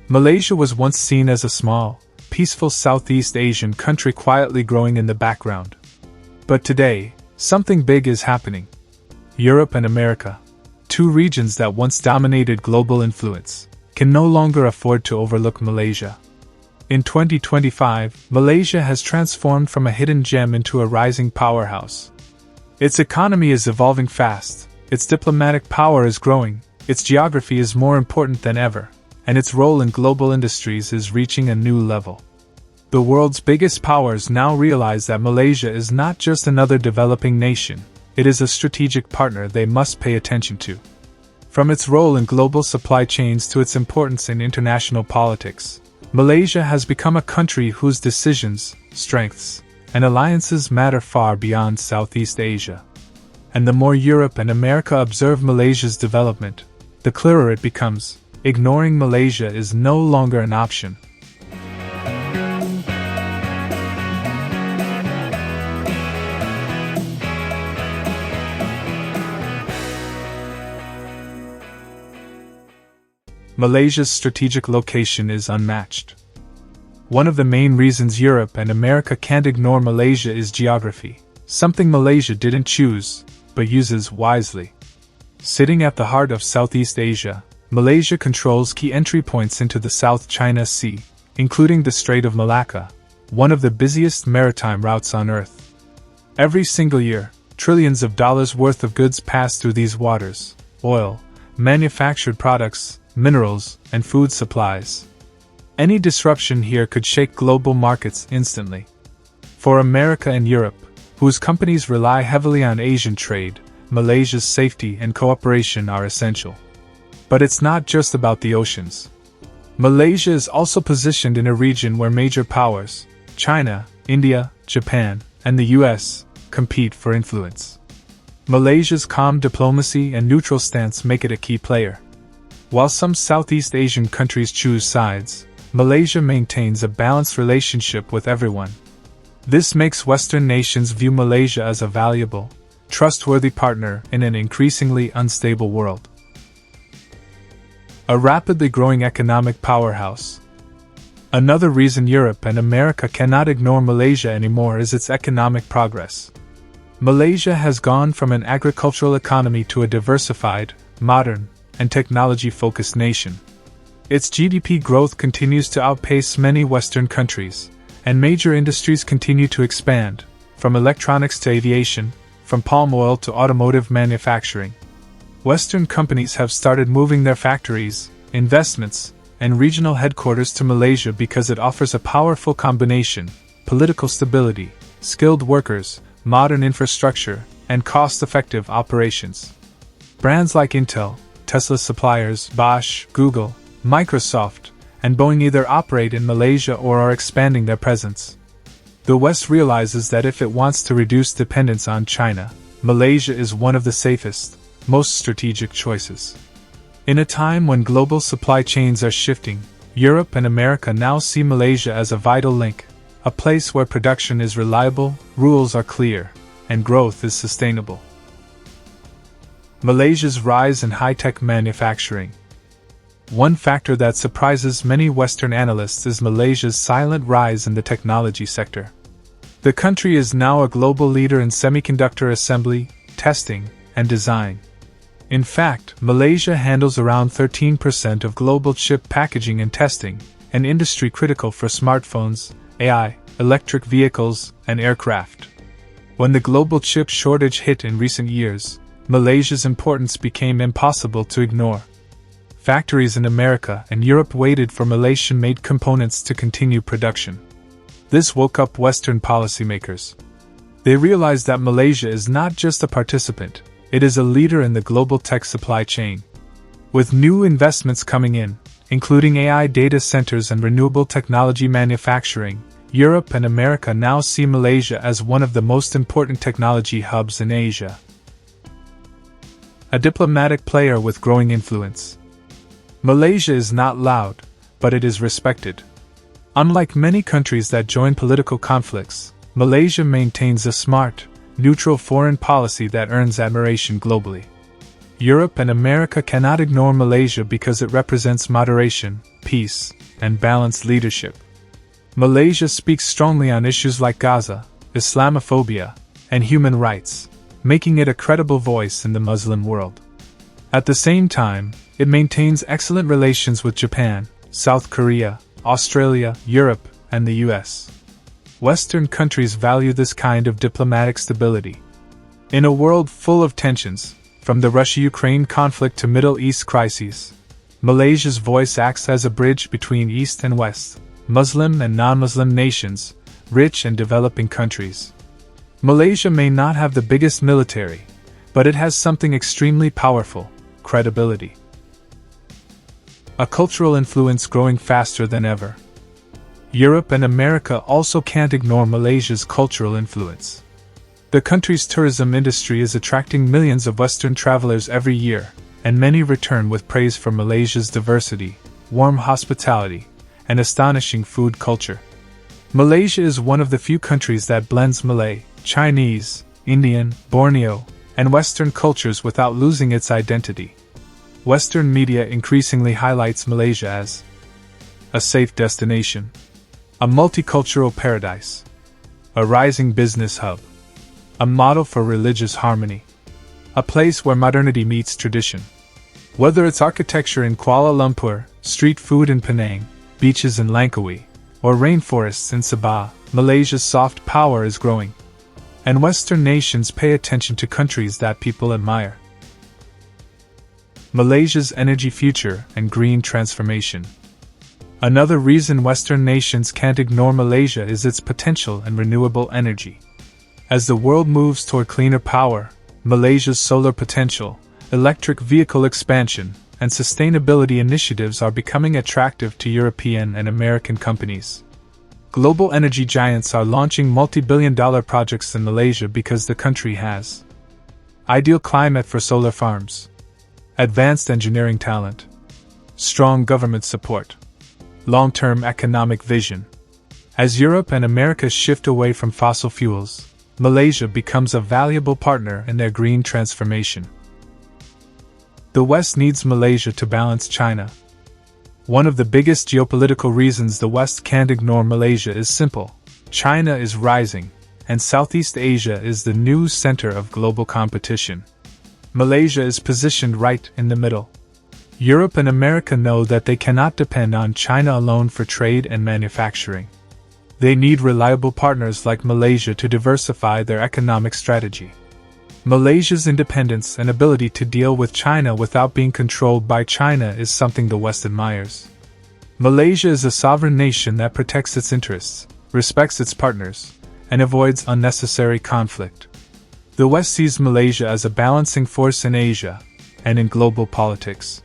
Malaysia was once seen as a small, peaceful Southeast Asian country quietly growing in the background. But today, something big is happening. Europe and America, two regions that once dominated global influence, can no longer afford to overlook Malaysia. In 2025, Malaysia has transformed from a hidden gem into a rising powerhouse. Its economy is evolving fast, its diplomatic power is growing, its geography is more important than ever, and its role in global industries is reaching a new level. The world's biggest powers now realize that Malaysia is not just another developing nation, it is a strategic partner they must pay attention to. From its role in global supply chains to its importance in international politics, Malaysia has become a country whose decisions, strengths, and alliances matter far beyond Southeast Asia. And the more Europe and America observe Malaysia's development, the clearer it becomes, ignoring Malaysia is no longer an option. Malaysia's strategic location is unmatched. One of the main reasons Europe and America can't ignore Malaysia is geography, something Malaysia didn't choose, but uses wisely. Sitting at the heart of Southeast Asia, Malaysia controls key entry points into the South China Sea, including the Strait of Malacca, one of the busiest maritime routes on Earth. Every single year, trillions of dollars worth of goods pass through these waters: oil, manufactured products, minerals, and food supplies. Any disruption here could shake global markets instantly. For America and Europe, whose companies rely heavily on Asian trade, Malaysia's safety and cooperation are essential. But it's not just about the oceans. Malaysia is also positioned in a region where major powers, China, India, Japan, and the US, compete for influence. Malaysia's calm diplomacy and neutral stance make it a key player. While some Southeast Asian countries choose sides, Malaysia maintains a balanced relationship with everyone. This makes Western nations view Malaysia as a valuable, trustworthy partner in an increasingly unstable world. A rapidly growing economic powerhouse. Another reason Europe and America cannot ignore Malaysia anymore is its economic progress. Malaysia has gone from an agricultural economy to a diversified, modern, and technology-focused nation. Its GDP growth continues to outpace many Western countries, and major industries continue to expand, from electronics to aviation, from palm oil to automotive manufacturing. Western companies have started moving their factories, investments, and regional headquarters to Malaysia because it offers a powerful combination: political stability, skilled workers, modern infrastructure, and cost-effective operations. Brands like Intel, Tesla suppliers, Bosch, Google, Microsoft, and Boeing either operate in Malaysia or are expanding their presence. The West realizes that if it wants to reduce dependence on China, Malaysia is one of the safest, most strategic choices. In a time when global supply chains are shifting, Europe and America now see Malaysia as a vital link, a place where production is reliable, rules are clear, and growth is sustainable. Malaysia's rise in high-tech manufacturing. One factor that surprises many Western analysts is Malaysia's silent rise in the technology sector. The country is now a global leader in semiconductor assembly, testing, and design. In fact, Malaysia handles around 13% of global chip packaging and testing, an industry critical for smartphones, AI, electric vehicles, and aircraft. When the global chip shortage hit in recent years, Malaysia's importance became impossible to ignore. Factories in America and Europe waited for Malaysian-made components to continue production. This woke up Western policymakers. They realized that Malaysia is not just a participant, it is a leader in the global tech supply chain. With new investments coming in, including AI data centers and renewable technology manufacturing, Europe and America now see Malaysia as one of the most important technology hubs in Asia. A diplomatic player with growing influence. Malaysia is not loud, but it is respected. Unlike many countries that join political conflicts, Malaysia maintains a smart, neutral foreign policy that earns admiration globally. Europe and America cannot ignore Malaysia because it represents moderation, peace, and balanced leadership. Malaysia speaks strongly on issues like Gaza, Islamophobia, and human rights, making it a credible voice in the Muslim world. At the same time, it maintains excellent relations with Japan, South Korea, Australia, Europe, and the US. Western countries value this kind of diplomatic stability. In a world full of tensions, from the Russia-Ukraine conflict to Middle East crises, Malaysia's voice acts as a bridge between East and West, Muslim and non-Muslim nations, rich and developing countries. Malaysia may not have the biggest military, but it has something extremely powerful: credibility. A cultural influence growing faster than ever. Europe and America also can't ignore Malaysia's cultural influence. The country's tourism industry is attracting millions of Western travelers every year, and many return with praise for Malaysia's diversity, warm hospitality, and astonishing food culture. Malaysia is one of the few countries that blends Malay, Chinese, Indian, Borneo, and Western cultures without losing its identity. Western media increasingly highlights Malaysia as a safe destination, a multicultural paradise, a rising business hub, a model for religious harmony, a place where modernity meets tradition. Whether it's architecture in Kuala Lumpur, street food in Penang, beaches in Langkawi, or rainforests in Sabah, Malaysia's soft power is growing. And Western nations pay attention to countries that people admire. Malaysia's energy future and green transformation. Another reason Western nations can't ignore Malaysia is its potential in renewable energy. As the world moves toward cleaner power, Malaysia's solar potential, electric vehicle expansion, and sustainability initiatives are becoming attractive to European and American companies. Global energy giants are launching multi-billion-dollar projects in Malaysia because the country has ideal climate for solar farms, advanced engineering talent, strong government support, long-term economic vision. As Europe and America shift away from fossil fuels, Malaysia becomes a valuable partner in their green transformation. The West needs Malaysia to balance China. One of the biggest geopolitical reasons the West can't ignore Malaysia is simple: China is rising, and Southeast Asia is the new center of global competition. Malaysia is positioned right in the middle. Europe and America know that they cannot depend on China alone for trade and manufacturing. They need reliable partners like Malaysia to diversify their economic strategy. Malaysia's independence and ability to deal with China without being controlled by China is something the West admires. Malaysia is a sovereign nation that protects its interests, respects its partners, and avoids unnecessary conflict. The West sees Malaysia as a balancing force in Asia and in global politics.